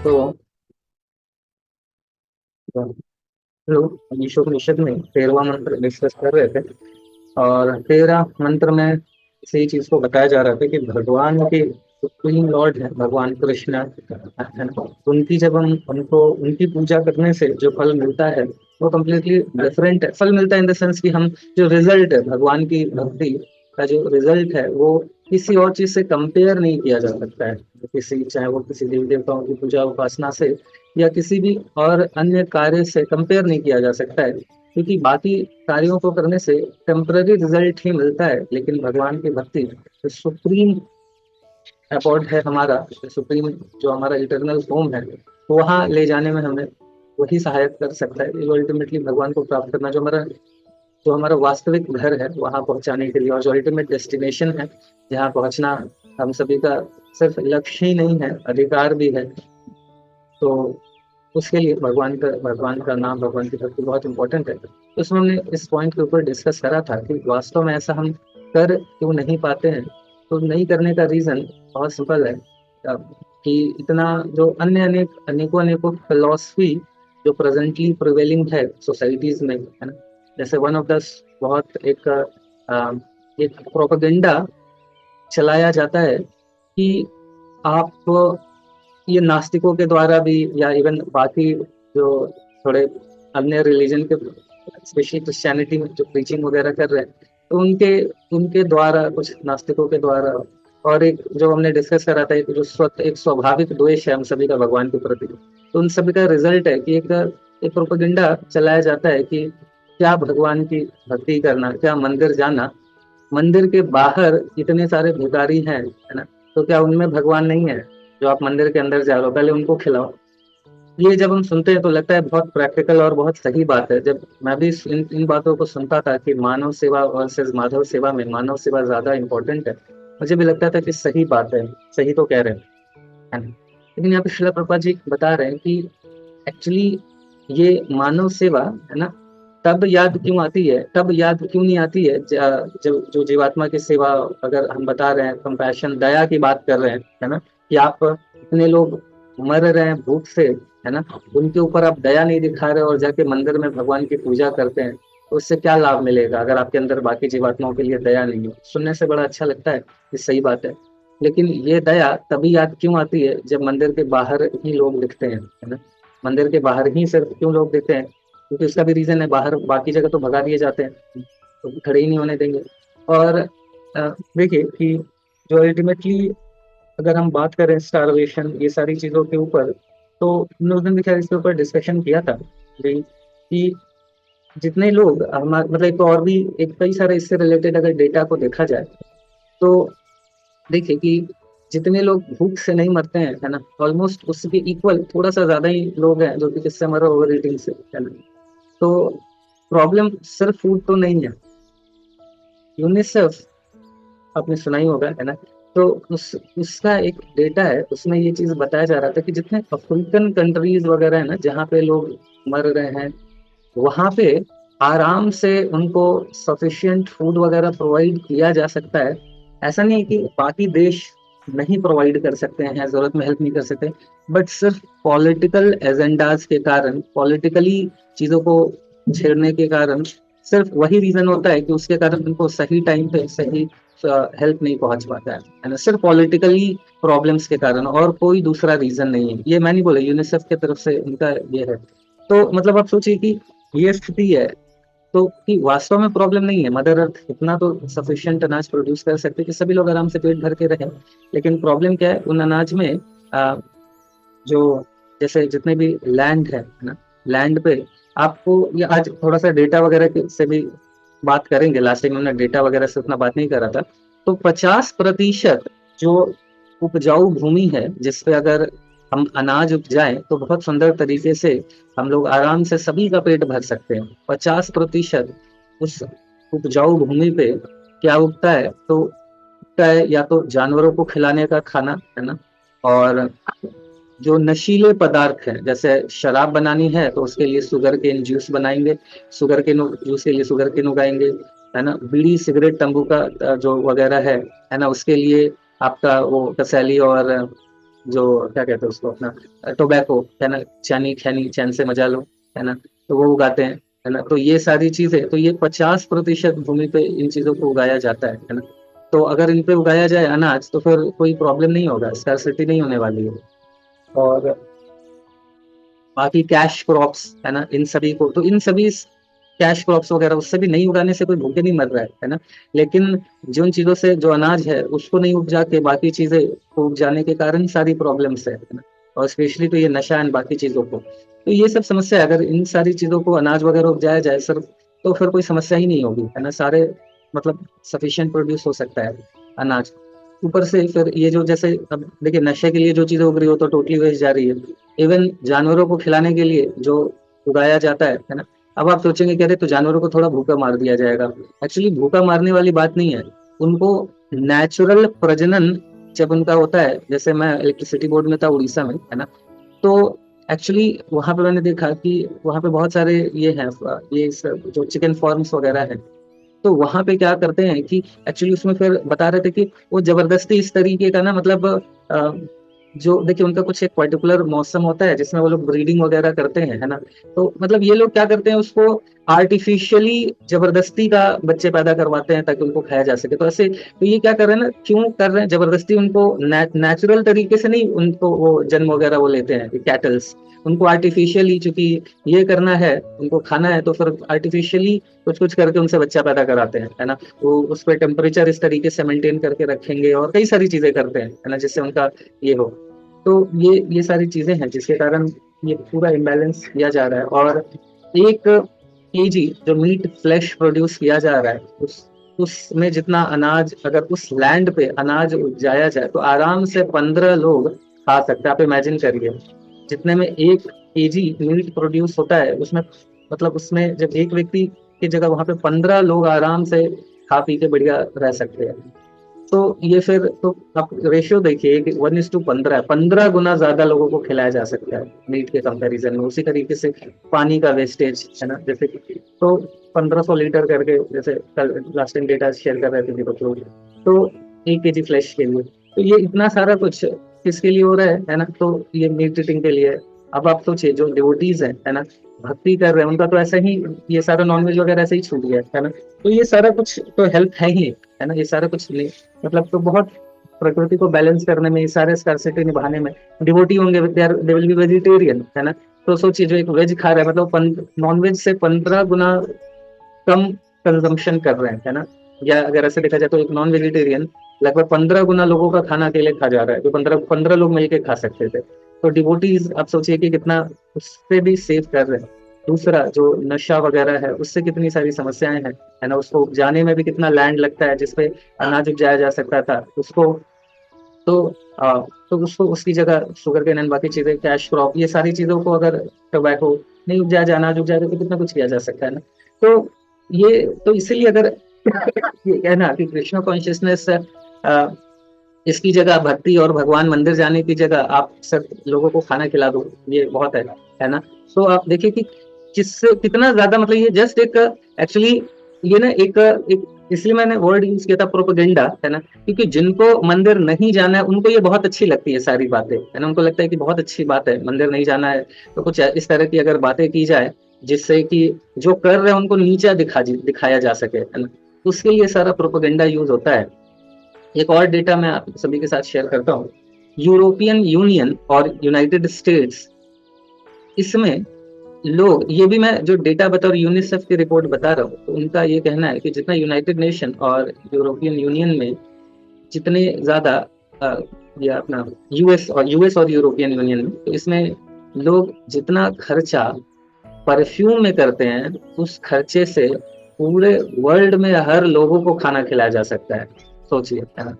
तो लोग ईशोपनिषद में 13वां मंत्र डिस्कस कर रहे थे। और 13 मंत्र में इसी चीज को बताया जा रहा था कि भगवान के सुप्रीम लॉर्ड है भगवान कृष्ण है ना। उनकी जब हम उनको उनकी पूजा करने से जो फल मिलता है वो कम्प्लीटली डिफरेंट है। फल मिलता है इन द सेंस कि हम जो रिजल्ट है भगवान की भक्ति का जो रिजल्ट है वो किसी और चीज से कंपेयर नहीं किया जा सकता है। किसी चाहे वो किसी देवी देवताओं की पूजा उपासना से या किसी भी और अन्य कार्य से कंपेयर नहीं किया जा सकता है, क्योंकि बाकी कार्यों को करने से टेम्पररी रिजल्ट ही मिलता है। लेकिन भगवान की भक्ति जो सुप्रीम अबॉर्ड है हमारा, सुप्रीम जो हमारा इटरनल होम है, वहाँ ले जाने में हमें वही सहायक कर सकता है। अल्टीमेटली भगवान को प्राप्त करना जो हमारा वास्तविक घर है वहाँ पहुंचाने के लिए, और जो अल्टीमेट डेस्टिनेशन है जहाँ पहुंचना हम सभी का सिर्फ लक्ष्य ही नहीं है, अधिकार भी है। तो उसके लिए भगवान का नाम, भगवान की भक्ति बहुत इंपॉर्टेंट है। तो उसमें हमने इस पॉइंट के ऊपर डिस्कस करा था कि वास्तव में ऐसा हम कर क्यों नहीं पाते हैं। तो नहीं करने का रीजन बहुत सिंपल है। कि इतना जो अन्य अनेक अनेकों अनेकों फिलोसफी जो प्रेजेंटली प्रिवेलिंग है सोसाइटीज में, है ना। जैसे वन ऑफ द बहुत एक प्रोपेगेंडा चलाया जाता है कि आप, ये नास्तिकों के द्वारा भी या इवन बाकी जो थोड़े अन्य रिलीजन के, स्पेशली क्रिश्चियनिटी में जो प्रीचिंग वगैरह कर रहे हैं, तो उनके उनके द्वारा, कुछ नास्तिकों के द्वारा, और एक जो हमने डिस्कस करा था, एक जो एक स्वाभाविक द्वेष है हम सभी का भगवान के प्रति, तो उन सभी का रिजल्ट है कि एक प्रोपेगेंडा चलाया जाता है कि क्या भगवान की भक्ति करना, क्या मंदिर जाना, मंदिर के बाहर इतने सारे भिखारी हैं, है ना, तो क्या उनमें भगवान नहीं है? जो आप मंदिर के अंदर जा रहे हो पहले उनको खिलाओ। ये जब हम सुनते हैं तो लगता है बहुत प्रैक्टिकल और बहुत सही बात है। जब मैं भी इन बातों को सुनता था कि मानव सेवा वर्सेस माधव सेवा में मानव सेवा ज्यादा इंपॉर्टेंट है, मुझे भी लगता था कि सही बात है, सही तो कह रहे हैं, है ना। लेकिन यहाँ पे श्रीला प्रभुपाद जी बता रहे हैं कि एक्चुअली ये मानव सेवा, है ना, तब याद क्यों आती है, तब याद क्यों नहीं आती है जब जो जीवात्मा की सेवा, अगर हम बता रहे हैं कंपैशन, दया की बात कर रहे हैं, है ना, कि आप इतने लोग मर रहे हैं भूख से, है ना, उनके ऊपर आप दया नहीं दिखा रहे और जाके मंदिर में भगवान की पूजा करते हैं, तो उससे क्या लाभ मिलेगा अगर आपके अंदर बाकी जीवात्माओं के लिए दया नहीं हो? सुनने से बड़ा अच्छा लगता है कि सही बात है। लेकिन ये दया तभी याद क्यों आती है जब मंदिर के बाहर ही लोग दिखते हैं, है ना। मंदिर के बाहर ही सिर्फ क्यों लोग दिखते हैं? क्योंकि उसका भी रीजन है, बाहर बाकी जगह तो भगा दिए जाते हैं, तो खड़े ही नहीं होने देंगे। और देखिए कि जो अल्टीमेटली अगर हम बात करें स्टारवेशन ये सारी चीजों के ऊपर, तो हमने उस दिन भी खैर इसके ऊपर डिस्कशन किया था कि जितने लोग हमारे मतलब, एक तो और भी एक कई सारे इससे रिलेटेड अगर डेटा को देखा जाए, तो देखिए कि जितने लोग भूख से नहीं मरते हैं, है ना, ऑलमोस्ट उसके इक्वल थोड़ा सा ज्यादा ही लोग हैं जो कि किससे मर रहे, ओवर ईटिंग से, है ना। तो प्रॉब्लम सिर्फ फूड तो नहीं है। यूनिसेफ आपने सुना ही होगा, है ना। तो उसका एक डेटा है, उसमें ये चीज बताया जा रहा था कि जितने अफ्रीकन कंट्रीज वगैरह है ना जहाँ पे लोग मर रहे हैं, वहां पे आराम से उनको सफिशिएंट फूड वगैरह प्रोवाइड किया जा सकता है। ऐसा नहीं है कि बाकी देश नहीं प्रोवाइड कर सकते हैं, जरूरत में हेल्प नहीं कर सकते, बट सिर्फ पॉलिटिकल एजेंडाज के कारण, पॉलिटिकली चीजों को छेड़ने के कारण, सिर्फ वही रीजन होता है कि उसके कारण उनको सही टाइम पे सही हेल्प नहीं पहुंच पाता है ना, सिर्फ पॉलिटिकली प्रॉब्लम्स के कारण, और कोई दूसरा रीजन नहीं है। ये मैं नहीं बोला, यूनिसेफ की तरफ से उनका ये है। तो मतलब आप सोचिए कि ये स्थिति है, तो कि वास्तव में प्रॉब्लम नहीं है, मदर अर्थ इतना तो सफिशिएंट अनाज प्रोड्यूस कर सकते हैं कि सभी लोग आराम से पेट भर के रहें। लेकिन प्रॉब्लम क्या है, उन अनाज में जो जैसे जितने भी लैंड है ना, लैंड पे आपको, ये आज थोड़ा सा डेटा वगैरह से भी बात करेंगे, लास्ट टाइम हमने डेटा वगैरह से उतना बात नहीं करा था। तो 50% जो उपजाऊ भूमि है जिसपे अगर हम अनाज उपजाएं तो बहुत सुंदर तरीके से हम लोग आराम से सभी का पेट भर सकते हैं। 50% उस उपजाऊ भूमि पे क्या उगता है, तो उगता है या तो जानवरों को खिलाने का खाना, है ना, और जो नशीले पदार्थ हैं, जैसे शराब बनानी है तो उसके लिए शुगर केन जूस बनाएंगे, शुगर केन जूस के लिए शुगर केन उगाएंगे, है ना। बीड़ी सिगरेट तंबू का जो वगैरह है ना, उसके लिए आपका वो कसेली और जो क्या कहते हैं उसको, अपना टोबैको है ना, चैनी खैनी चैन से मजा लो, है ना, तो वो उगाते हैं, है ना। तो ये सारी चीजें, तो ये 50% भूमि पे इन चीजों को उगाया जाता है ना। तो अगर इन पे उगाया जाए अनाज तो फिर कोई प्रॉब्लम नहीं होगा, स्कार्सिटी नहीं होने वाली है। और बाकी कैश क्रॉप्स है ना, इन सभी को, तो इन सभी कैश क्रॉप्स वगैरह उससे भी नहीं उगाने से कोई भूखे नहीं मर रहा है ना। लेकिन जिन चीजों से जो अनाज है उसको नहीं उपजा के बाकी चीजें को उपजाने के कारण सारी प्रॉब्लम्स है ना। और स्पेशली तो ये नशा एंड बाकी चीजों को, तो ये सब समस्या है। अगर इन सारी चीजों को अनाज वगैरह उपजाया जाए सर, तो फिर कोई समस्या ही नहीं होगी, है ना। सारे मतलब सफिशिएंट प्रोड्यूस हो सकता है अनाज। ऊपर से फिर ये जो जैसे अब देखिए नशे के लिए जो चीजें उग रही हो तो टोटली वेस्ट जा रही है। इवन जानवरों को खिलाने के लिए जो उगाया जाता है ना। अब आप सोचेंगे कह रहे तो जानवरों को थोड़ा भूखा मार दिया जाएगा। एक्चुअली भूखा मारने वाली बात नहीं है, उनको नेचुरल प्रजनन जब उनका होता है, जैसे मैं इलेक्ट्रिसिटी बोर्ड में था उड़ीसा में, है ना। तो एक्चुअली वहां पे मैंने देखा कि वहां पे बहुत सारे ये हैं, ये जो चिकन फार्म्स वगैरह है। तो वहां पे क्या करते हैं कि एक्चुअली उसमें फिर बता रहे थे कि वो जबरदस्ती इस तरीके का ना, मतलब जो देखिए उनका कुछ एक पर्टिकुलर मौसम होता है जिसमें वो लोग ब्रीडिंग वगैरह करते हैं, है ना। तो मतलब ये लोग क्या करते हैं, उसको आर्टिफिशियली जबरदस्ती का बच्चे पैदा करवाते हैं ताकि उनको खाया जा सके। तो ऐसे तो ये क्या कर रहे हैं ना, क्यों कर रहे हैं जबरदस्ती, उनको नेचुरल तरीके से नहीं उनको वो जन्म वगैरह वो लेते हैं कैटल्स, उनको आर्टिफिशियली, चूंकि ये करना है उनको खाना है, तो फिर आर्टिफिशियली कुछ कुछ करके उनसे बच्चा पैदा कराते हैं, है ना। वो उस पर टेम्परेचर इस तरीके से मेंटेन करके रखेंगे और कई सारी चीजें करते हैं, है ना, जिससे उनका ये हो। तो ये सारी चीजें हैं जिसके कारण ये पूरा इम्बैलेंस किया जा रहा है। और एक केजी जो मीट फ्लैश प्रोड्यूस किया जा रहा है, उसमें जितना अनाज अगर उस लैंड पे अनाज उपजाया जाए तो आराम से 15 लोग खा सकते हैं। आप इमेजिन करिए, जितने में 1 केजी मीट प्रोड्यूस होता है उसमें, मतलब उसमें जब एक व्यक्ति की जगह वहां पे 15 लोग आराम से खा पी के बढ़िया रह सकते हैं। तो ये फिर तो आप रेशियो देखिए कि 1:15 है, 15 गुना ज्यादा लोगों को खिलाया जा सकता है मीट के कंपैरिजन में। उसी तरीके से पानी का वेस्टेज है ना, जैसे तो 1500 लीटर करके, जैसे कल लास्ट टाइम डेटा शेयर कर रहे थे दीपक लोग, तो 1 केजी फ्लैश के लिए, तो ये इतना सारा कुछ किसके लिए हो रहा है ना। तो ये मीट ईटिंग के लिए। अब आप सोचिए जो डिवोटीज है ना, भक्ति कर रहे हैं, उनका तो ऐसा ही ये सारा नॉनवेज वगैरह ऐसे ही छूट गया है ना। तो ये सारा कुछ तो हेल्प है ही, है ना, ये सारा कुछ नहीं, मतलब तो बहुत प्रकृति को बैलेंस करने में, ये सारे स्कार्सिटी निभाने में डिवोटी होंगे, दे विल बी वेजिटेरियन, है ना। तो सोचिए जो एक वेज खा रहा है, मतलब नॉन वेज से 15 गुना कम कंजम्पशन कर रहे हैं, है ना। या अगर ऐसे देखा जाए तो एक नॉन वेजिटेरियन लगभग 15 गुना लोगों का खाना अकेले खा जा रहा है, जो 15 15 लोग मिलकर खा सकते थे। तो डिवोटीज आप सोचिए कि कितना उससे भी सेव कर रहे हैं। दूसरा जो नशा वगैरह है उससे कितनी सारी समस्याएं हैं, है ना। उसको उपजाने में भी कितना लैंड लगता है जिसपे अनाज उपजाया जा सकता था उसको, तो आ, तो उसको उसकी जगह शुगर केन एंड बाकी चीजें, कैश क्रॉप, ये सारी चीजों को अगर टोबैको नहीं उपजाया जाए, अनाज उपजाया जाए, तो कितना कुछ किया जा सकता है ना। तो ये तो इसीलिए अगर ये कहना कि कृष्ण कॉन्शियसनेस, इसकी जगह भक्ति और भगवान मंदिर जाने की जगह आप सब लोगों को खाना खिला दो, ये बहुत है ना। तो आप देखिए कि किससे कितना ज्यादा, मतलब ये जस्ट एक एक्चुअली ये ना एक इसलिए मैंने वर्ड यूज किया था प्रोपेगेंडा, है ना। क्योंकि जिनको मंदिर नहीं जाना है उनको ये बहुत अच्छी लगती है सारी बातें, है ना। उनको लगता है कि बहुत अच्छी बात है, मंदिर नहीं जाना है, तो कुछ इस तरह की अगर बातें की जाए जिससे कि जो कर रहे हैं उनको नीचा दिखाया जा सके, है ना। उसके लिए सारा प्रोपेगेंडा यूज होता है। एक और डेटा मैं आप सभी के साथ शेयर करता हूँ। यूरोपियन यूनियन और यूनाइटेड स्टेट्स, इसमें लोग, ये भी मैं जो डेटा बता और यूनिसेफ की रिपोर्ट बता रहा हूँ, तो उनका ये कहना है कि जितना यूनाइटेड नेशन और यूरोपियन यूनियन में जितने ज्यादा अ, ये अपना यूएस और यूरोपियन यूनियन में, तो इसमें लोग जितना खर्चा परफ्यूम में करते हैं उस खर्चे से पूरे वर्ल्ड में हर लोगों को खाना खिलाया जा सकता है। सोचिए, है ना।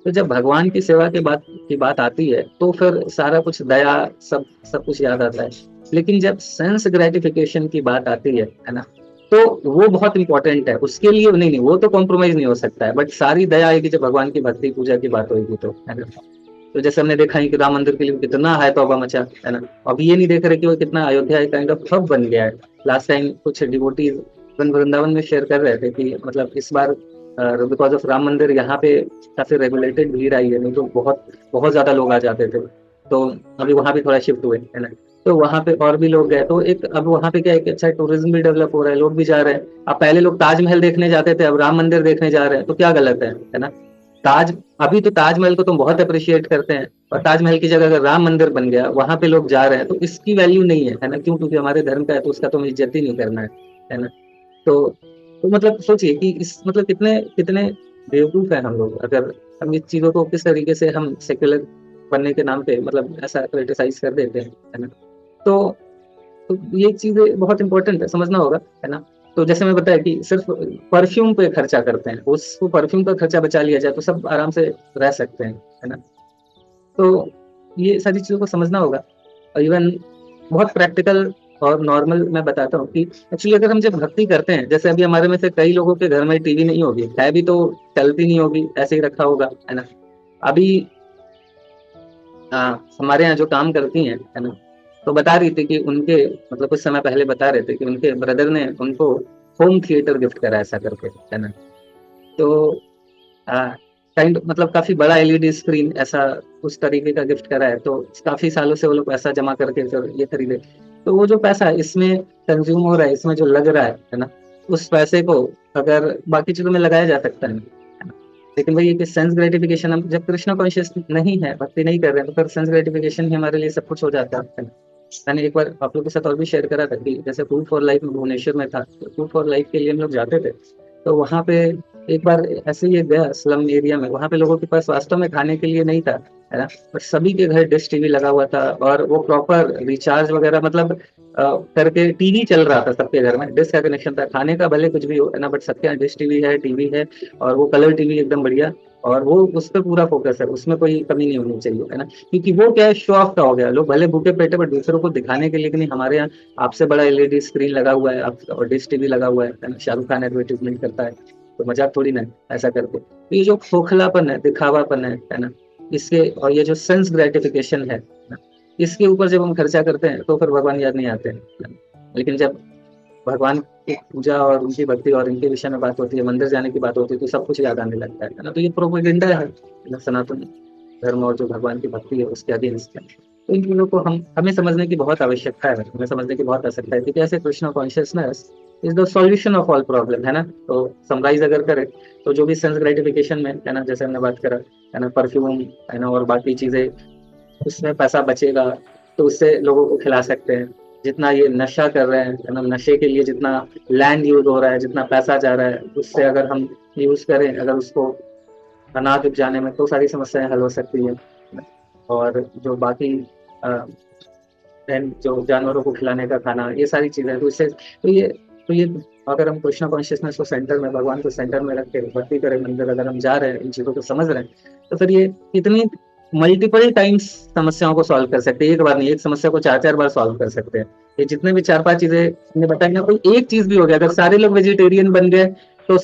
तो जब भगवान की सेवा की बात आती है तो फिर सारा कुछ दया, सब सब कुछ याद आता है। लेकिन जब सेंस ग्रेटिफिकेशन की बात आती है ना, तो वो बहुत इंपॉर्टेंट है उसके लिए। नहीं नहीं, वो तो कॉम्प्रोमाइज नहीं हो सकता है, बट सारी दया आएगी जब भगवान की भक्ति पूजा की बात होगी, तो है ना। तो जैसे हमने देखा है कि राम मंदिर के लिए कितना है तौबा मचा, है ना। अभी ये नहीं देख रहे कि वो कितना अयोध्या एक काइंड ऑफ हब बन गया है। लास्ट टाइम कुछ डिवोटीज वृंदावन में शेयर कर रहे थे कि मतलब इस बार बिकॉज ऑफ राम मंदिर यहाँ पे काफी रेगुलेटेड भीड़ आई है, नहीं तो बहुत बहुत ज्यादा लोग आ जाते थे। तो अभी वहाँ भी थोड़ा शिफ्ट हुए है ना, तो वहाँ पे और भी लोग गए, तो एक अब वहाँ पे क्या है कि अच्छा टूरिज्म भी डेवलप हो रहा है, लोग भी जा रहे हैं। अब पहले लोग ताजमहल देखने जाते थे, अब राम मंदिर देखने जा रहे हैं, तो क्या गलत है ना। ताज अभी तो ताजमहल को तुम बहुत अप्रिशिएट करते हैं, और ताजमहल की जगह अगर राम मंदिर बन गया, वहां पे लोग जा रहे हैं, तो इसकी वैल्यू नहीं है ना, क्यों? क्योंकि हमारे धर्म का है, तो उसका तो हमें इज्जत ही नहीं करना है ना। तो तो मतलब सोचिए कि इस मतलब कितने कितने बेवकूफ हैं हम लोग, अगर हम इस चीजों को किस तरीके से हम सेक्युलर बनने के नाम पे मतलब ऐसा क्रिटिसाइज कर देते हैं, है ना। तो तो ये चीजें बहुत इंपॉर्टेंट है, समझना होगा, है ना। तो जैसे मैं बताया कि सिर्फ परफ्यूम पे खर्चा करते हैं, उसको परफ्यूम का खर्चा बचा लिया जाए तो सब आराम से रह सकते हैं, है ना। तो ये सारी चीज़ों को समझना होगा। और इवन बहुत प्रैक्टिकल और नॉर्मल मैं बताता हूँ कि एक्चुअली अगर हम जब भक्ति करते हैं, जैसे अभी हमारे में से कई लोगों के घर में टीवी नहीं होगी, है भी तो चलती नहीं होगी, ऐसे ही रखा होगा, है ना। अभी हमारे यहाँ जो काम करती हैं, है ना, तो बता रही थी कि उनके मतलब कुछ समय पहले बता रहे थे कि उनके ब्रदर ने उनको होम थिएटर गिफ्ट करा, ऐसा करके, है ना। तो काइंड मतलब काफी बड़ा एलईडी स्क्रीन ऐसा उस तरीके का गिफ्ट करा है, तो काफी सालों से वो लोग पैसा जमा करके फिर ये खरीदे। तो वो जो पैसा इसमें कंज्यूम हो रहा है, इसमें जो लग रहा है ना, उस पैसे को अगर बाकी चीजों में लगाया जा सकता है ना। लेकिन वही है कि सेंस ग्रेटिफिकेशन, हम जब कृष्णा कॉन्शियस नहीं है, भक्ति नहीं कर रहे हैं, तो फिर सेंस ग्रेटिफिकेशन ही हमारे लिए सब कुछ हो जाता है ना। मैंने एक बार आप लोग के साथ और भी शेयर करा था कि जैसे फूड फॉर लाइफ में भुवनेश्वर में था, तो फूड फॉर लाइफ के लिए हम लोग जाते थे। तो वहाँ पे एक बार ऐसे ही गया स्लम एरिया में, वहाँ पे लोगों के पास वास्तव में खाने के लिए नहीं था, है ना। बट सभी के घर डिश टीवी लगा हुआ था, और वो प्रॉपर रिचार्ज वगैरह मतलब करके टीवी चल रहा था सबके घर में, डिश का कनेक्शन था, खाने का भले कुछ भी हो, है ना, बट सबके यहाँ डिश टीवी है, टीवी है, और वो कलर टीवी एकदम बढ़िया। और वो उस पर पूरा फोकस है, उसमें कोई कमी नहीं होनी चाहिए, है ना। क्योंकि वो क्या है, शो ऑफ का हो गया, लोग भले भूखे पेटे पर दूसरों को दिखाने के लिए कि नहीं हमारे यहाँ आपसे बड़ा एलईडी स्क्रीन लगा हुआ है, आप और डिश टीवी लगा हुआ है ना, शाहरुख खान एडवर्टीजमेंट करता है, तो मजाक थोड़ी ना है ऐसा करके। तो ये जो खोखलापन है, दिखावापन है ना, इसके और ये जो सेंस ग्रेटिफिकेशन है ना, इसके ऊपर जब हम खर्चा करते हैं तो फिर भगवान याद नहीं आते हैं। लेकिन जब भगवान की पूजा और उनकी भक्ति और इनके विषय में बात होती है, मंदिर जाने की बात होती है, तो सब कुछ याद आने लगता है ना। तो ये प्रोपेगेंडा है ना, सनातन धर्म और जो भगवान की भक्ति है उसके अगेंस्ट है। तो इन चीजों को हम हमें समझने की बहुत आवश्यकता है, हमें समझने की बहुत आवश्यकता है कि कैसे Krishna consciousness is the solution of all problem, है ना। तो समराइज अगर करें तो जो भी सेंस ग्रेटिफिकेशन में है ना, जैसे हमने बात करा, है ना, परफ्यूम, है ना, और बाकी चीजें, उसमें पैसा बचेगा तो उससे लोगों को खिला सकते हैं। जितना ये नशा कर रहे हैं, है ना, नशे के लिए जितना लैंड यूज हो रहा है, जितना पैसा जा रहा है, उससे अगर हम यूज करें, अगर उसको अनाज उपजाने में, तो सारी समस्याएं हल हो सकती है। और जो बाकी अ, जो जानवरों को खिलाने का खाना, ये सारी चीजें, तो इससे तो ये अगर हम कृष्णा कॉन्शियसनेस को सेंटर में, भगवान को सेंटर में रख के भक्ति करें, मंदिर अगर हम जा रहे हैं, इन चीजों को समझ रहे हैं, तो फिर ये इतनी मल्टीपल टाइम्स समस्याओं को सॉल्व कर सकते हैं, एक बार नहीं, एक समस्या को चार चार बार सॉल्व कर सकते हैं। ये जितने भी चार पांच चीजें हमने बताई ना, कोई एक चीज भी हो गया, अगर सारे लोग वेजिटेरियन बन गए, तो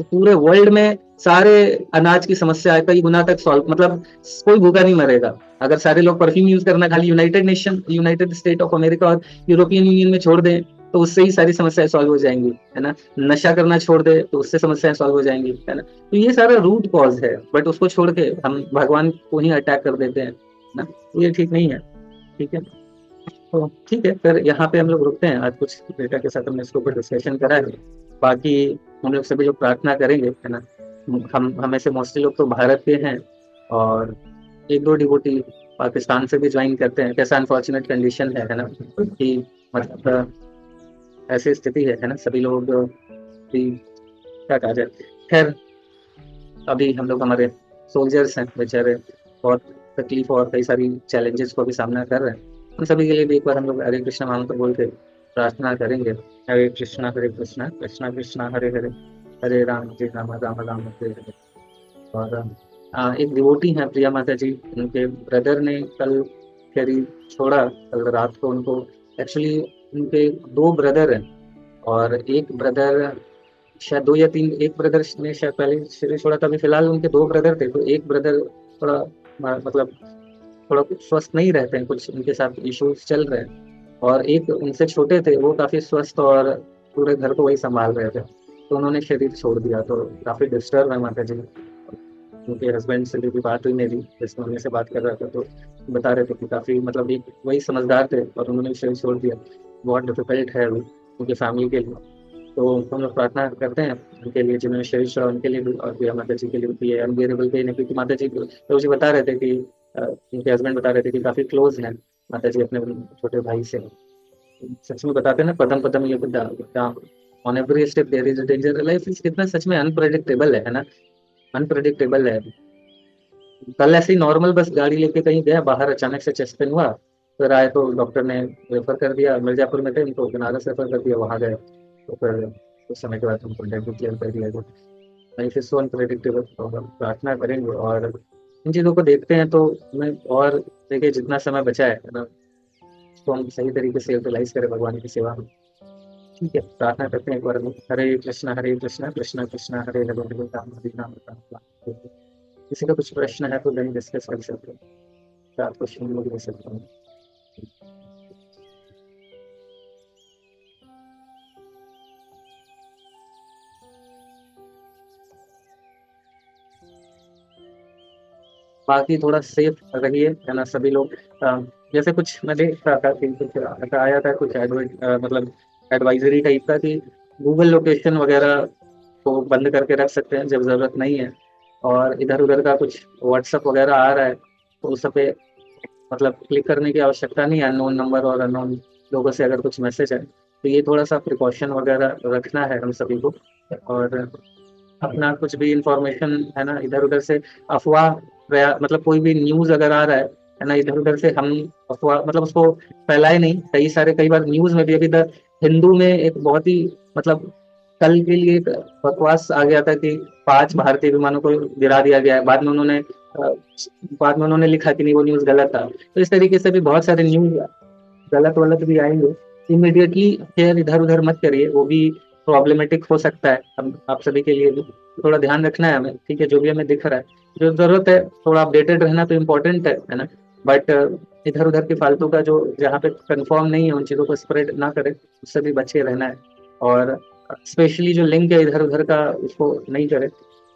पूरे वर्ल्ड में सारे अनाज की समस्या कई गुना तक सॉल्व, मतलब कोई भूखा नहीं मरेगा। अगर सारे लोग परफ्यूम यूज करना खाली यूनाइटेड स्टेट ऑफ अमेरिका और यूरोपियन यूनियन में छोड़ दें, तो उससे ही सारी समस्याएं सॉल्व हो जाएंगी, है ना। नशा करना छोड़ दे तो उससे समस्याएं सॉल्व हो जाएंगी, है ना। तो ये सारा रूट कॉज है, बट उसको छोड़ के हम भगवान को ही अटैक कर देते हैं ना, तो ये ठीक नहीं है। ठीक है, तो ठीक है, फिर यहाँ पे हम लोग रुकते हैं। आज कुछ डेटा के साथ हमने इसके ऊपर डिस्कशन करा है। बाकी हम लोग सभी लोग प्रार्थना करेंगे, है ना। हम हमें से मोस्टली लोग तो भारत के हैं, और एक दो डिवोटी पाकिस्तान से भी ज्वाइन करते हैं। कैसा अनफॉर्चुनेट कंडीशन है ना, कि मतलब ऐसी स्थिति है ना, सभी लोग भी क्या कहा जाए। खैर, अभी हम लोग हमारे सोल्जर्स हैं बेचारे, बहुत तकलीफ और कई सारी चैलेंजेस को भी सामना कर रहे हैं। उन सभी के लिए भी एक बार हम लोग हरे कृष्णा मंत्र बोल के प्रार्थना करेंगे। हरे कृष्णा कृष्णा कृष्णा हरे हरे, हरे राम राम राम हरे हरे। और एक डिवोटी हैं प्रिया माता जी, उनके ब्रदर ने कल शरीर छोड़ा, कल रात को उनको। एक्चुअली उनके दो ब्रदर हैं, और एक ब्रदर शायद दो या तीन, एक ब्रदर ने शायद पहले शरीर छोड़ा था, अभी फिलहाल उनके दो ब्रदर थे, तो एक ब्रदर थोड़ा मतलब थोड़ा कुछ स्वस्थ नहीं रहते हैं, कुछ उनके साथ इश्यूज चल रहे हैं, और एक उनसे छोटे थे, वो काफी स्वस्थ और पूरे घर को वही संभाल रहे थे। तो उन्होंने शरीर छोड़ दिया, तो काफ़ी डिस्टर्ब है माता जी। उनके हस्बैंड से भी बात हुई मेरी, जिस मम्मी से बात कर रहा था, तो बता रहे थे कि काफ़ी मतलब एक वही समझदार थे और उन्होंने शरीर छोड़ दिया। बहुत डिफिकल्ट है अभी उनकी फैमिली के लिए। तो हम लोग प्रार्थना करते हैं उनके लिए, जिन्होंने शरीर छोड़ा उनके लिए भी, और प्रिया माता जी के लिए भी। ये अनबियरेबल पेन है, क्योंकि माता जी तो जी बता रहे थे कि उनके हस्बैंड बता रहे थे कि काफ़ी क्लोज हैं माता जी अपने छोटे भाई से। सच में बताते हैं ना, पदम पदम ये on every step there is a danger. Life is कितना सच में अनप्रेडिक्टेबल है ना, अनप्रेडिक्टेबल है। कल ऐसे ही नॉर्मल बस गाड़ी लेके कहीं गया बाहर, अचानक से चेस्ट पेन हुआ, फिर आए तो डॉक्टर ने रेफर कर दिया, मिर्जापुर में थे उनको बनारस रेफर कर दिया, वहां गए तो फिर कुछ समय के बाद उनको डेथ डिक्लेयर कर दिया गया। Life is so unpredictable. तो हम प्रार्थना करेंगे और इन चीज़ों को देखते हैं, तो हमें और देखिए जितना समय बचा है ना, उसको हम सही तरीके से यूटिलाइज करें भगवान की सेवा में। ठीक है, प्रार्थना करते हैं एक बार हम। हरे कृष्णा कृष्णा कृष्णा हरे हरे, हरे राम हरे राम राम राम हरे हरे। किसी का कुछ प्रश्न है तो नहीं डिस्कस कर सकते हैं, रात को हम लोग ले सकते हैं। बाकी थोड़ा सेफ रहिए, है ना सभी लोग। जैसे कुछ मैं देख रहा था कि कुछ ऐसा आया था, कुछ मतलब एडवाइजरी टाइप का, कि गूगल लोकेशन वगैरह को बंद करके रख सकते हैं जब जरूरत नहीं है। और इधर उधर का कुछ व्हाट्सअप वगैरह आ रहा है तो उस पे मतलब क्लिक करने की आवश्यकता नहीं है, अननोन नंबर और अननोन लोगों से अगर कुछ मैसेज है तो ये थोड़ा सा प्रिकॉशन वगैरह रखना है हम सभी को। और अपना कुछ भी इंफॉर्मेशन है ना इधर उधर से, अफवाह मतलब कोई भी न्यूज अगर आ रहा है ना इधर उधर से, हम अफवाह मतलब उसको फैलाए नहीं। कई बार न्यूज में भी, अभी द हिंदू में एक बहुत ही मतलब कल के लिए एक बकवास आ गया था कि 5 भारतीय विमानों को गिरा दिया गया है। बाद में उन्होंने लिखा कि नहीं, वो न्यूज गलत था। तो इस तरीके से भी बहुत सारे न्यूज गलत वलत भी आएंगे। इमिडिएटली शेयर इधर उधर मत करिए, वो भी प्रॉब्लमेटिक हो सकता है। हम आप सभी के लिए भी थोड़ा ध्यान रखना है हमें, ठीक है। जो भी हमें दिख रहा है, जो जरूरत है, थोड़ा अपडेटेड रहना तो इम्पोर्टेंट है ना। बट इधर उधर के फालतू का जो जहाँ पे कंफर्म नहीं है उन चीज़ों को स्प्रेड ना करें, उससे भी बचे रहना है। और स्पेशली जो लिंक है इधर उधर का, उसको नहीं करें।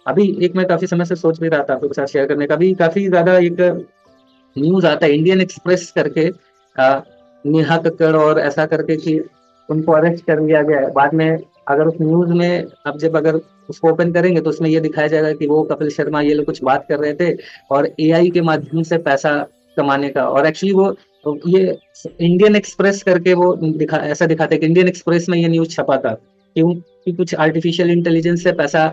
अभी एक मैं काफी समय से सोच भी रहा था आपके साथ शेयर करने का भी, काफी ज्यादा एक न्यूज आता है इंडियन एक्सप्रेस करके, नेहा कक्कड़ और ऐसा करके कि उनको अरेस्ट कर लिया गया है। बाद में अगर उस न्यूज में अब जब अगर उसको ओपन करेंगे तो उसमें ये दिखाया जाएगा कि वो कपिल शर्मा ये लोग कुछ बात कर रहे थे और एआई के माध्यम से पैसा कमाने का। और एक्चुअली वो ये इंडियन एक्सप्रेस करके वो ऐसा दिखाते हैं कि इंडियन एक्सप्रेस में ये न्यूज छपा था, क्यों कि कुछ आर्टिफिशियल इंटेलिजेंस से पैसा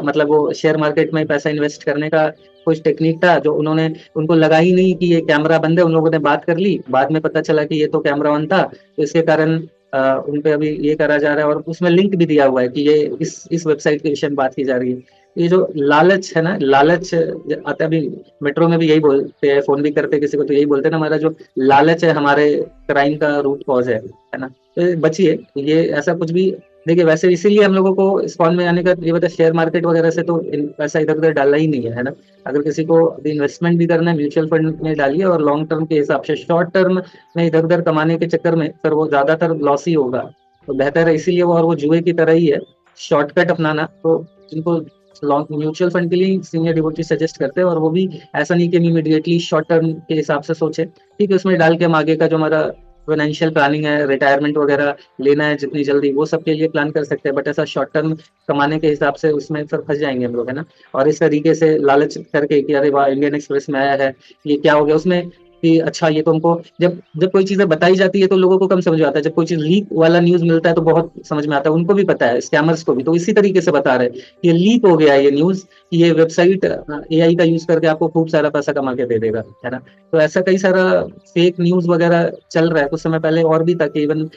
मतलब वो शेयर मार्केट में पैसा इन्वेस्ट करने का कुछ टेक्निक था, जो उन्होंने उनको लगा ही नहीं कि ये कैमरा बंद है। उन लोगों ने बात कर ली, बाद में पता चला कि ये तो कैमरा ऑन था, तो इसके कारण उन पे अभी ये करा जा रहा है। और उसमें लिंक भी दिया हुआ है कि ये इस वेबसाइट के विषय में बात की जा रही है। ये जो लालच है ना, लालच आता है। अभी मेट्रो में भी यही बोलते हैं, फोन भी करते हैं किसी को तो यही बोलते हैं ना, हमारा जो लालच है हमारे क्राइम का रूट कॉज है ना। तो बचिए, ये ऐसा कुछ भी। देखिए वैसे इसीलिए हम लोगों को इस्कॉन में आने का ये बता, शेयर मार्केट वगैरह से तो पैसा इधर उधर डालना ही नहीं है ना। अगर किसी को अभी इन्वेस्टमेंट भी करना है, म्यूचुअल फंड में डालिए, और लॉन्ग टर्म के हिसाब से। शॉर्ट टर्म में इधर उधर कमाने के चक्कर में फिर वो ज्यादातर लॉस ही होगा। तो बेहतर है इसीलिए वो, और वो जुए की तरह ही है, शॉर्टकट अपनाना। तो जिनको लॉन्ग म्यूचुअल फंड के लिए सीनियर डिवोटी सजेस्ट करते हैं, और वो भी ऐसा नहीं कि इमीडिएटली शॉर्ट टर्म के हिसाब से सोचे। ठीक है, उसमें डाल के हम आगे का जो हमारा फाइनेंशियल प्लानिंग है, रिटायरमेंट वगैरह लेना है जितनी जल्दी, वो सब के लिए प्लान कर सकते हैं। बट ऐसा शॉर्ट टर्म कमाने के हिसाब से उसमें फिर फंस जाएंगे हम लोग, है ना। और इस तरीके से लालच करके कि अरे वाह इंडियन एक्सप्रेस में आया है, ये क्या हो गया उसमें, कि अच्छा ये तो हमको, जब जब कोई चीजें बताई जाती है तो लोगों को कम समझ में आता है। जब कोई चीज लीक वाला न्यूज मिलता है तो बहुत समझ में आता है, उनको भी पता है, स्कैमर्स को भी। तो इसी तरीके से बता रहे हैं ये लीक हो गया है, ये न्यूज, ये वेबसाइट एआई का यूज करके आपको खूब सारा पैसा कमा के दे देगा, है ना। तो ऐसा कई सारा फेक न्यूज वगैरह चल रहा है। कुछ समय पहले और भी था कि इवन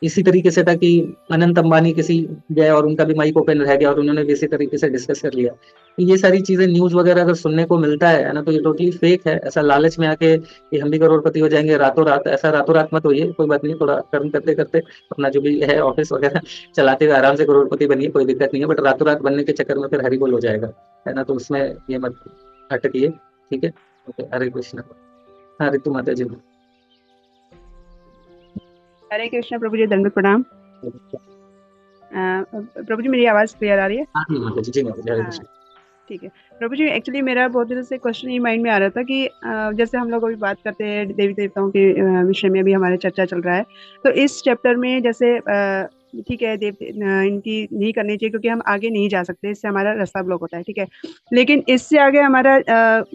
इसी तरीके से था कि अनंत अंबानी किसी गए और उनका भी माइक ओपन रह गया और उन्होंने भी इसी तरीके से डिस्कस कर लिया। तो ये सारी चीजें न्यूज वगैरह अगर सुनने को मिलता है ना, तो ये टोटली फेक है। ऐसा लालच में आके कि हम भी करोड़पति हो जाएंगे रातों रात, ऐसा रातों रात मत होइए। कोई बात नहीं, थोड़ा कर्म करते करते अपना जो भी है ऑफिस वगैरह चलाते हुए आराम से करोड़पति बनिए, कोई दिक्कत नहीं है। बट रातों रात बनने के चक्कर में फिर हरी बोल हो जाएगा, है ना। तो उसमें ये मत अटकिए, ठीक है। ओके, हरे कृष्ण। हाँ रितु माता जी। हरे कृष्ण प्रभु जी, दंडवत प्रणाम। प्रभु जी, मेरी आवाज़ क्लियर आ रही है? हाँ जी माता जी, जी माता जी, हरे हाँ, कृष्ण। ठीक है। प्रभु जी, एक्चुअली मेरा बहुत दिनों से क्वेश्चन ये माइंड में आ रहा था कि जैसे हम लोग अभी बात करते हैं देवी देवताओं के विषय में, अभी हमारे चर्चा चल रहा है। तो इस चैप्टर में जैसे ठीक है, इनकी नहीं करनी चाहिए क्योंकि हम आगे नहीं जा सकते, इससे हमारा रास्ता ब्लॉक होता है, ठीक है। लेकिन इससे आगे हमारा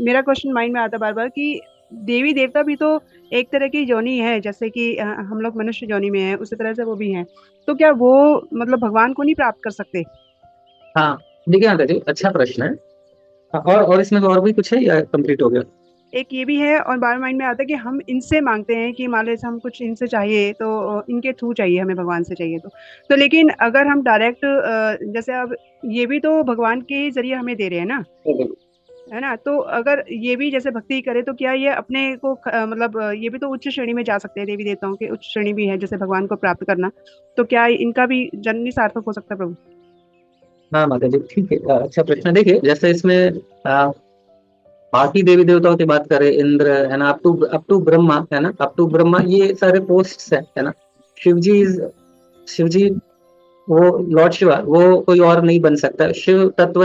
मेरा क्वेश्चन माइंड में आता बार बार कि देवी देवता भी तो एक तरह की योनि है, जैसे कि हम लोग मनुष्य योनि में है, उसी तरह से वो भी हैं। तो क्या वो मतलब भगवान को नहीं प्राप्त कर सकते? हाँ देखिए माता जी, अच्छा प्रश्न है। हाँ, और इसमें और भी कुछ है या कंप्लीट हो गया? एक ये भी है, और बार माइंड में आता है कि हम इनसे मांगते हैं कि मान लो जैसे हम कुछ इनसे चाहिए तो इनके थ्रू चाहिए, हमें भगवान से चाहिए तो लेकिन अगर हम डायरेक्ट जैसे अब ये भी तो भगवान के जरिए हमें दे रहे हैं ना, है ना? तो अगर ये भी जैसे भक्ति करे तो क्या ये अपने को मतलब ये भी तो उच्च श्रेणी में जा सकते हैं, देवी देवताओं के उच्च श्रेणी भी है जैसे भगवान को प्राप्त करना। तो क्या इनका भी जन्म सार्थक हो सकता है प्रभु? हाँ माता जी ठीक है, अच्छा प्रश्न। देखिए जैसे इसमें अ, बाकी देवी देवताओं की बात करें, इंद्र है ना, अप टू ब्रह्मा है ना, अप टू ब्रह्मा, ये सारे पोस्ट्स है ना। शिव जी शिव जी वो लॉर्ड शिवा, वो कोई और नहीं बन सकता। शिव तत्व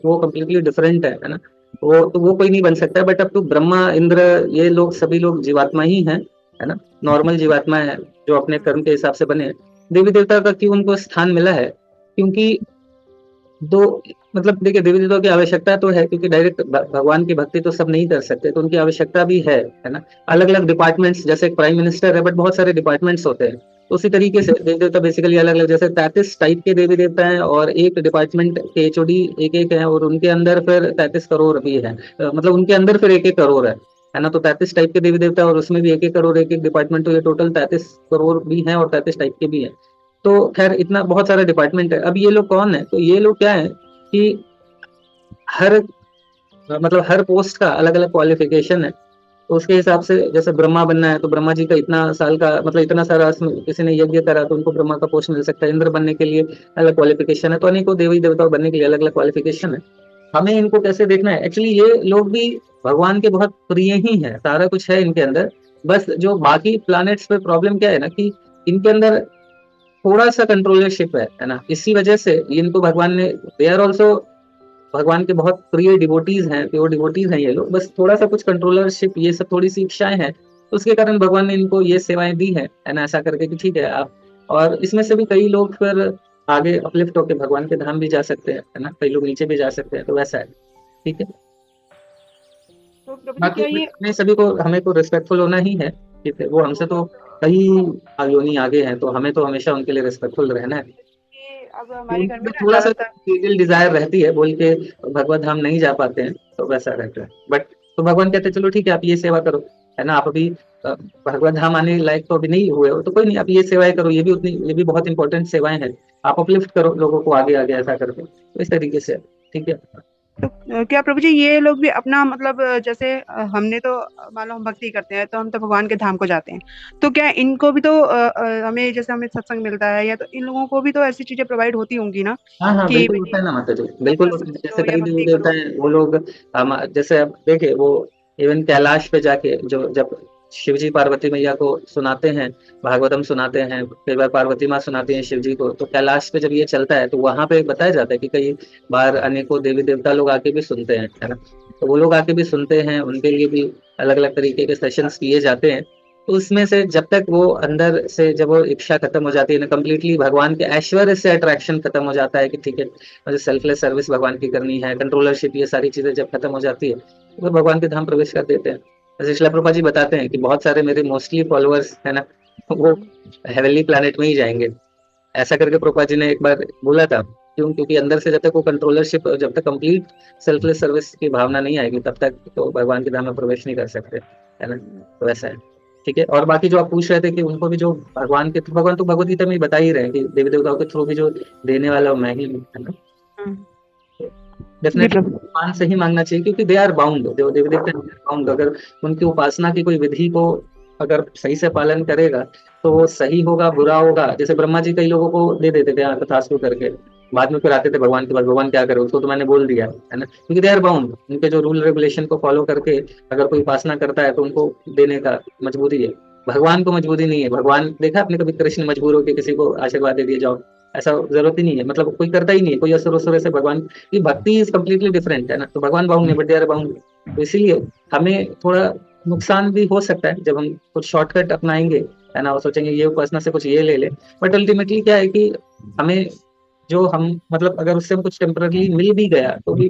वो कम्प्लीटली डिफरेंट है ना। वो तो वो कोई नहीं बन सकता, but up to Brahma Indra, ये लोग सभी लोग जीवात्मा ही हैं, है ना। नॉर्मल जीवात्मा है जो अपने कर्म के हिसाब से बने हैं। देवी देवता का क्यों उनको स्थान मिला है? क्योंकि दो, मतलब देखिए देवी देवताओं की आवश्यकता तो है, क्योंकि डायरेक्ट भगवान की भक्ति तो सब नहीं कर सकते, तो उनकी आवश्यकता भी है ना। अलग अलग डिपार्टमेंट्स, जैसे एक प्राइम मिनिस्टर है बट बहुत सारे डिपार्टमेंट्स होते हैं, तो उसी तरीके से देवी देवता बेसिकली अलग अलग, जैसे 33 टाइप के देवी देवता हैं और एक डिपार्टमेंट के एचओडी एक एक है, और उनके अंदर फिर 33 करोड़ भी है। मतलब उनके अंदर फिर एक एक करोड़ है ना। तो 33 टाइप के देवी देवता और उसमें भी एक एक करोड़, एक एक डिपार्टमेंट, तो ये टोटल 33 करोड़ भी हैं और 33 टाइप के भी हैं। तो खैर इतना बहुत सारा डिपार्टमेंट है। अब ये लोग कौन है? तो ये लोग क्या है कि हर मतलब हर पोस्ट का अलग अलग क्वालिफिकेशन है। तो उसके हिसाब से जैसे ब्रह्मा बनना है तो ब्रह्मा जी का इतना साल का, मतलब इतना सारा किसी ने यज्ञ करा तो उनको ब्रह्मा का पोस्ट मिल सकता है। इंद्र बनने के लिए अलग क्वालिफिकेशन है, तो अनेकों देवी देवताओं बनने के लिए अलग अलग क्वालिफिकेशन है। हमें इनको कैसे देखना है? एक्चुअली ये लोग भी भगवान के बहुत प्रिय ही हैं, सारा कुछ है इनके अंदर। बस जो बाकी प्लैनेट्स पे प्रॉब्लम क्या है ना, कि इनके अंदर थोड़ा सा कंट्रोलरशिप है ना। इसी वजह से इनको भगवान ने, दे आर ऑल्सो भगवान के बहुत प्रिय डिवोटीज हैं, प्योर डिवोटीज हैं ये लोग, बस थोड़ा सा कुछ कंट्रोलरशिप, ये सब थोड़ी सी इच्छाएं हैं, तो उसके कारण भगवान ने इनको ये सेवाएं दी है ना, ऐसा करके कि ठीक है आप। और इसमें से भी कई लोग फिर आगे अपलिफ्ट होकर भगवान के धाम भी जा सकते हैं, है ना, कई लोग नीचे भी जा सकते हैं, तो वैसा है। ठीक है। तो प्रभु जी बाकी क्या ये हमें सभी को, हमें को रिस्पेक्टफुल होना ही है। ठीक है, वो हमसे तो कई योनि आगे हैं, तो हमें तो हमेशा उनके लिए रिस्पेक्टफुल रहना है। ये अब तो हमारे घर उनको में भी ना थोड़ा सा ज्यादातर मटेरियल डिजायर रहती है, बोल के भगवत धाम नहीं जा पाते हैं, तो वैसा रहता है। बट तो भगवान कहते हैं चलो ठीक है, आप ये सेवा करो, है ना। आप अभी भगवत धाम आने लायक तो अभी नहीं हुए हो, तो कोई नहीं, आप ये सेवाएं करो, ये भी उतनी, ये भी बहुत इंपॉर्टेंट सेवाएं हैं। आप अपलिफ्ट करो लोगों को आगे आगे, ऐसा करके, तो इस तरीके से। ठीक है। तो क्या प्रभु जी ये लोग भी अपना मतलब जैसे हमने तो मान लो हम भक्ति करते हैं तो हम तो भगवान के धाम को जाते हैं। तो क्या इनको भी तो हमें जैसे हमें सत्संग मिलता है, या तो इन लोगों को भी तो ऐसी चीजें प्रोवाइड होती होंगी ना हाँ हाँ कि बिल्कुल होता भाई है ना माता जी, बिल्कुल होता सत्संग है। जैसे करो या कई देवी भक्ति देवता करो। हैं वो लोग, जैसे अब देखिए वो इवन कैलाश पे जाके जो जब शिव जी पार्वती मैया को सुनाते हैं, भागवतम सुनाते हैं, कई बार पार्वती माँ सुनाती हैं शिव जी को, तो कैलाश पे जब ये चलता है तो वहां पे बताया जाता है कि कई बार अनेकों देवी देवता लोग आके भी सुनते हैं, है ना। तो वो लोग आके भी सुनते हैं, उनके लिए भी अलग अलग तरीके के सेशंस किए जाते हैं। तो उसमें से जब तक वो अंदर से, जब वो इच्छा खत्म हो जाती है ना, कम्प्लीटली भगवान के ऐश्वर्य से अट्रैक्शन खत्म हो जाता है कि ठीक है मुझे सेल्फलेस सर्विस भगवान की करनी है, कंट्रोलरशिप, ये सारी चीजें जब खत्म हो जाती है तो फिर भगवान के धाम प्रवेश कर देते हैं। जैसे शिला प्रभुपाद जी बताते हैं कि बहुत सारे मेरे मोस्टली फॉलोअर्स है ना, वो हेवनली प्लैनेट में ही जाएंगे, ऐसा करके प्रभुपाद जी ने एक बार बोला था। क्यों? क्योंकि अंदर से जब तक वो कंट्रोलरशिप, जब तक कंप्लीट सेल्फलेस सर्विस की भावना नहीं आएगी, तब तक तो भगवान के धाम में प्रवेश नहीं कर सकते, है ना। तो वैसा है। ठीक है। और बाकी जो आप पूछ रहे थे कि उनको भी जो भगवान के थ्रू, भगवान तो भगवत गीता में ही बता ही रहे हैं कि देवी देवताओं के थ्रू भी जो देने वाला मैं ही हूँ, है ना। हम्म, जी डेफिनेटली प्रभु। भगवान से ही मांगना चाहिए, क्योंकि दे आर बाउंड, जो देवी देवता बाउंड, अगर उनकी उपासना की कोई विधि को अगर सही से पालन करेगा तो वो सही होगा बुरा होगा। जैसे ब्रह्मा जी कई लोगों को दे देते थे तथास्तु करके, बाद में फिर आते थे भगवान के पास, भगवान क्या करे, उसको तो मैंने बोल दिया, है ना। क्योंकि दे आर बाउंड, उनके जो रूल रेगुलेशन को फॉलो करके अगर कोई उपासना करता है तो उनको देने का मजबूरी है। भगवान को मजबूरी नहीं है। भगवान देखा आपने कभी कृष्ण मजबूर होकर किसी को आशीर्वाद दे दिए जाओ, ऐसा जरूरत ही नहीं है, मतलब कोई करता ही नहीं है, कोई असुर असुर से भगवान की भक्ति इज कम्प्लीटली डिफरेंट है ना। तो भगवान बाउंड नहीं, बट दे आर बाउंड। तो इसीलिए हमें थोड़ा नुकसान भी हो सकता है जब हम कुछ शॉर्टकट अपनाएंगे, है ना, और सोचेंगे ये उपासना से कुछ ये ले ले। बट अल्टीमेटली क्या है कि हमें जो हम मतलब अगर उससे हम कुछ टेम्पररी मिल भी गया तो भी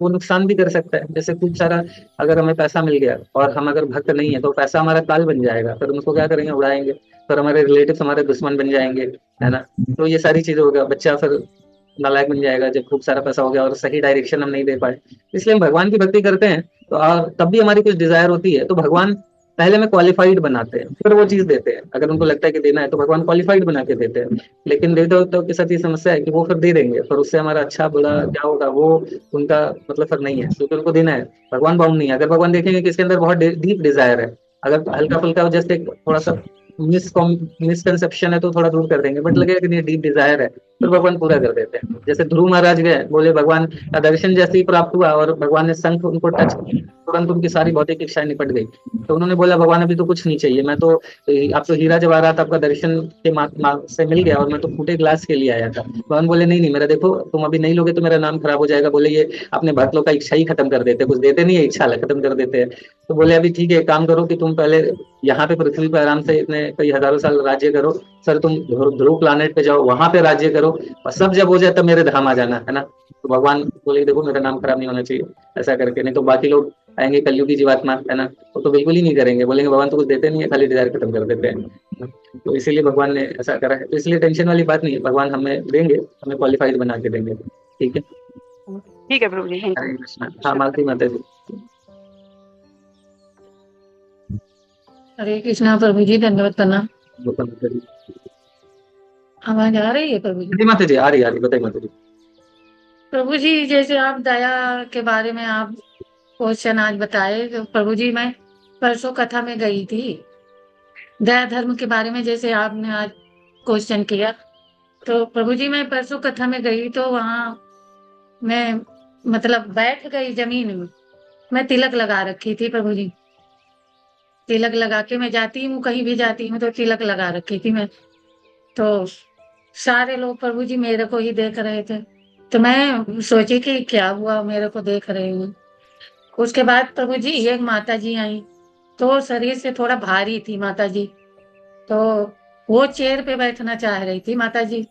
वो नुकसान भी कर सकता है। जैसे खूब सारा अगर हमें पैसा मिल गया और हम अगर भक्त नहीं है तो पैसा हमारा काल बन जाएगा, फिर हम उसको क्या करेंगे, उड़ाएंगे। फिर हमारे रिलेटिव्स हमारे दुश्मन बन जाएंगे, है ना। तो ये सारी चीजें होगा, बच्चा फिर नालायक बन जाएगा जब खूब सारा पैसा हो गया और सही डायरेक्शन हम नहीं दे पाए। इसलिए हम भगवान की भक्ति करते हैं तो तब भी हमारी कुछ डिजायर होती है तो भगवान पहले में क्वालिफाइड बनाते हैं, फिर वो चीज देते हैं। अगर उनको लगता है कि देना है तो भगवान क्वालिफाइड बना के देते हैं। लेकिन देवता देवताओं के साथ ये समस्या है कि वो फिर दे देंगे, फिर उससे हमारा अच्छा बुरा क्या होगा वो उनका मतलब फिर नहीं है, क्योंकि उनको देना है। भगवान बाउंड नहीं है। अगर भगवान देखेंगे कि इसके अंदर बहुत डीप डिजायर है, अगर हल्का फुल्का जस्ट एक थोड़ा सा मिसकंसेप्शन है तो थोड़ा दूर कर देंगे, बट लगेगा कि नहीं डीप डिजायर है, फिर भगवान पूरा कर देते हैं। जैसे ध्रुव महाराज गए, बोले भगवान का दर्शन जैसे ही प्राप्त हुआ और भगवान ने शंख उनको टच, तुरंत उनकी सारी भौतिक इच्छाएं निपट गई। तो उन्होंने बोला भगवान अभी तो कुछ नहीं चाहिए, मैं तो आप तो हीरा जवाहरात आपका दर्शन के से मिल गया और मैं तो फूटे ग्लास के लिए आया था। भगवान बोले नहीं नहीं, मेरा देखो तुम अभी नहीं लोगे तो मेरा नाम खराब हो जाएगा। बोले ये अपने भक्त लोग का इच्छा ही खत्म कर देते, कुछ देते नहीं है, इच्छा खत्म कर देते हैं। तो बोले अभी ठीक है, एक काम करो कि तुम पहले यहाँ पे पृथ्वी पर आराम से इतने कई हजारों साल राज्य करो, सर तुम ध्रुव प्लानेट पे जाओ, वहां पे राज्य करो, और सब जब हो जाए तब मेरे धाम आ जाना, है ना। तो भगवान बोले देखो मेरा नाम खराब नहीं होना चाहिए, ऐसा करके, नहीं तो बाकी लोग आएंगे कलयुगी जीवात्मा, है ना, वो तो बिल्कुल ही नहीं करेंगे, बोलेंगे भगवान तो कुछ देते नहीं है, खाली डिजायर खत्म कर देते हैं। तो इसीलिए भगवान ने ऐसा करा है। तो इसलिए टेंशन वाली बात नहीं है, भगवान हमें देंगे, हमें क्वालिफाइड बना के देंगे। ठीक है। ठीक है प्रभु जी, थैंक हरे यू। कृष्णा। हाँ मालती माता जी। हरे कृष्णा प्रभु जी, धन्यवाद करना। गोपाल माता जी। आवाज आ रही है प्रभु जी? जी माता जी, आ रही बताइए माता जी। प्रभु जी, जैसे आप दया के बारे में आप क्वेश्चन आज बताए, तो प्रभु जी मैं परसों कथा में गई थी। दया धर्म के बारे में जैसे आपने आज क्वेश्चन किया, तो प्रभु जी मैं परसों कथा में गई तो वहां मैं मतलब बैठ गई जमीन में। मैं तिलक लगा रखी थी प्रभु जी। तिलक लगा के मैं जाती हूँ, कहीं भी जाती हूँ तो तिलक लगा रखी थी मैं। तो सारे लोग प्रभु जी मेरे को ही देख रहे थे। तो मैं सोची कि क्या हुआ, मेरे को देख रहे हैं। उसके बाद प्रभु जी एक माता जी आई, तो शरीर से थोड़ा भारी थी माता जी। तो वो चेयर पे बैठना चाह रही थी माता जी,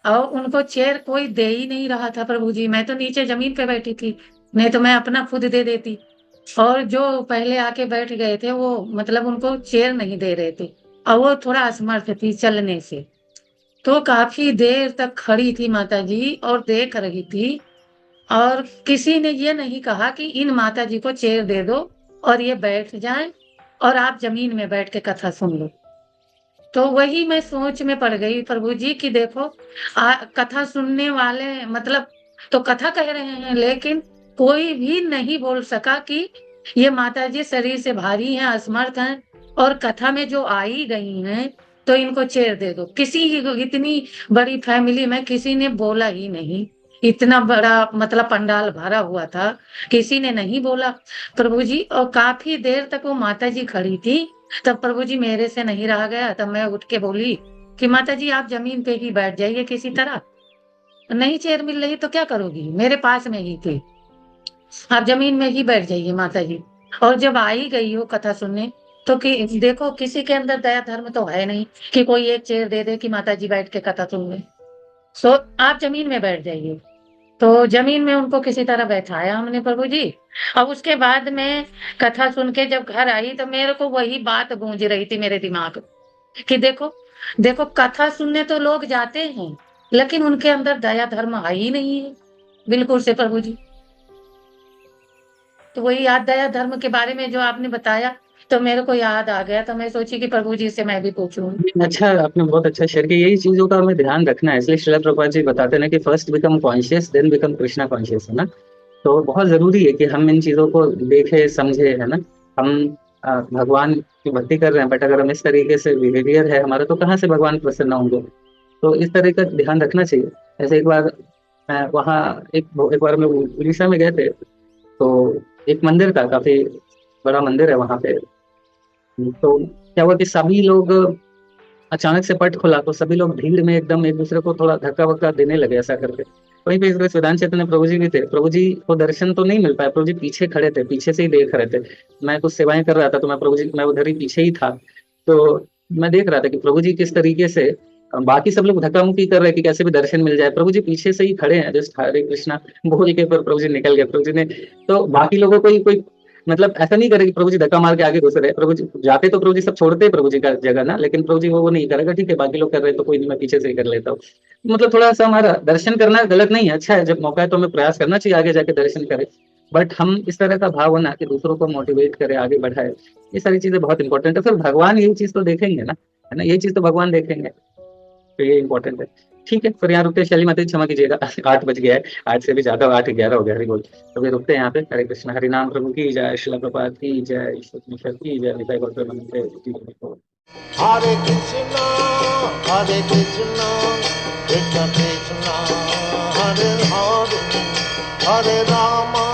और उनको चेयर कोई दे ही नहीं रहा था प्रभु जी। मैं तो नीचे जमीन पे बैठी थी, नहीं तो मैं अपना खुद दे देती। और जो पहले आके बैठ गए थे वो मतलब उनको चेयर नहीं दे रहे थे, और वो थोड़ा असमर्थ थी चलने से। तो काफी देर तक खड़ी थी माता जी और देख रही थी, और किसी ने ये नहीं कहा कि इन माता जी को चेयर दे दो और ये बैठ जाएं और आप जमीन में बैठ के कथा सुन लो। तो वही मैं सोच में पड़ गई प्रभु जी कि देखो, कथा सुनने वाले मतलब तो कथा कह रहे हैं, लेकिन कोई भी नहीं बोल सका कि ये माता जी शरीर से भारी हैं, असमर्थ हैं, और कथा में जो आई गई हैं तो इनको चेयर दे दो। किसी इतनी बड़ी फैमिली में किसी ने बोला ही नहीं। इतना बड़ा मतलब पंडाल भरा हुआ था, किसी ने नहीं बोला प्रभु जी। और काफी देर तक वो माता जी खड़ी थी। तब प्रभु जी मेरे से नहीं रहा गया, तब मैं उठ के बोली कि माता जी आप जमीन पे ही बैठ जाइए किसी तरह। नहीं चेयर मिल रही तो क्या करोगी, मेरे पास में ही थी, आप जमीन में ही बैठ जाइए माता जी। और जब आई गई हो कथा सुनने, तो कि देखो किसी के अंदर दया धर्म तो है नहीं कि कोई एक चेयर दे दे कि माता जी बैठ के कथा सुन ले। सो आप जमीन में बैठ जाइए। तो जमीन में उनको किसी तरह बैठाया हमने प्रभु जी। अब उसके बाद में कथा सुन के जब घर आई तो मेरे को वही बात गूंज रही थी मेरे दिमाग में कि देखो देखो, कथा सुनने तो लोग जाते हैं, लेकिन उनके अंदर दया धर्म है ही नहीं है बिल्कुल से प्रभु जी। तो वही याद दया धर्म के बारे में जो आपने बताया तो मेरे को याद आ गया, तो मैं सोची कि प्रभु जी से मैं भी पूछूं। अच्छा, आपने बहुत अच्छा शेयर किया। यही चीजों का हमें ध्यान रखना है, इसलिए श्रील प्रभुपाद जी बताते हैं ना कि first become conscious then become Krishna conscious, है ना। तो बहुत जरूरी है कि हम इन चीजों को देखें समझे, है ना। हम भगवान की भक्ति कर रहे हैं, बट अगर हम इस तरीके से बिहेवियर है हमारा तो कहाँ से भगवान प्रसन्न होंगे। तो इस तरह का ध्यान रखना चाहिए। ऐसे एक बार वहाँ एक बार में उड़ीसा में गए थे, तो एक मंदिर था, काफी बड़ा मंदिर है वहाँ पे। तो क्या हुआ कि सभी लोग अचानक से पट खुला तो सभी लोग भीड़ में एकदम एक दूसरे को थोड़ा धक्का वक्का देने लगे ऐसा करके। वहीं पे इस बीच वेदांत चैतन्य प्रभु जी भी थे। प्रभु जी को दर्शन तो नहीं मिल पाया, प्रभु जी पीछे खड़े थे, पीछे से ही देख रहे थे। मैं कुछ सेवाएं कर रहा था तो मैं उधर ही पीछे ही था। तो मैं देख रहा था कि प्रभु जी किस तरीके से बाकी सब लोग धक्का मुक्की कर रहे हैं कि कैसे भी दर्शन मिल जाए, प्रभु जी पीछे से ही खड़े हैं, जस्ट हरे कृष्णा बोल के, पर प्रभु जी निकल गए। प्रभु जी ने तो बाकी लोगों को ही कोई मतलब ऐसा नहीं करे कि प्रभु जी धक्का मार के आगे घुस रहे। प्रभु जी जाते तो प्रभु जी सब छोड़ते हैं प्रभु जी का जगह ना, लेकिन प्रभु जी वो नहीं करेगा, ठीक है बाकी लोग कर रहे हैं तो कोई नहीं, मैं पीछे से ही कर लेता हूँ। मतलब थोड़ा सा हमारा दर्शन करना गलत नहीं है, अच्छा है, जब मौका है तो हमें प्रयास करना चाहिए आगे जाके दर्शन करें। बट हम इस तरह का भाव होना कि दूसरों को मोटिवेट करे, आगे बढ़ाए, ये सारी चीजें बहुत इंपॉर्टेंट है। फिर भगवान यही चीज तो देखेंगे ना, है ना, यही चीज तो भगवान देखेंगे, तो ये इंपॉर्टेंट है। ठीक है, फिर यहाँ रुकते हैं। शैली माता जी क्षमा कीजिएगा 8 बज गया है, आज से भी ज्यादा, 8:11 हो गया, हरि बोल। तो फिर रुकते हैं यहाँ पे। हरे कृष्ण, हरि नाम प्रभु की जय, श्रील प्रभुपाद की जय, ईश्वर मिश्र की जय, निताई गौर प्रेमानंद जय। Hare Krishna, Hare Krishna, Krishna Krishna, Hare Hare, Hare Rama,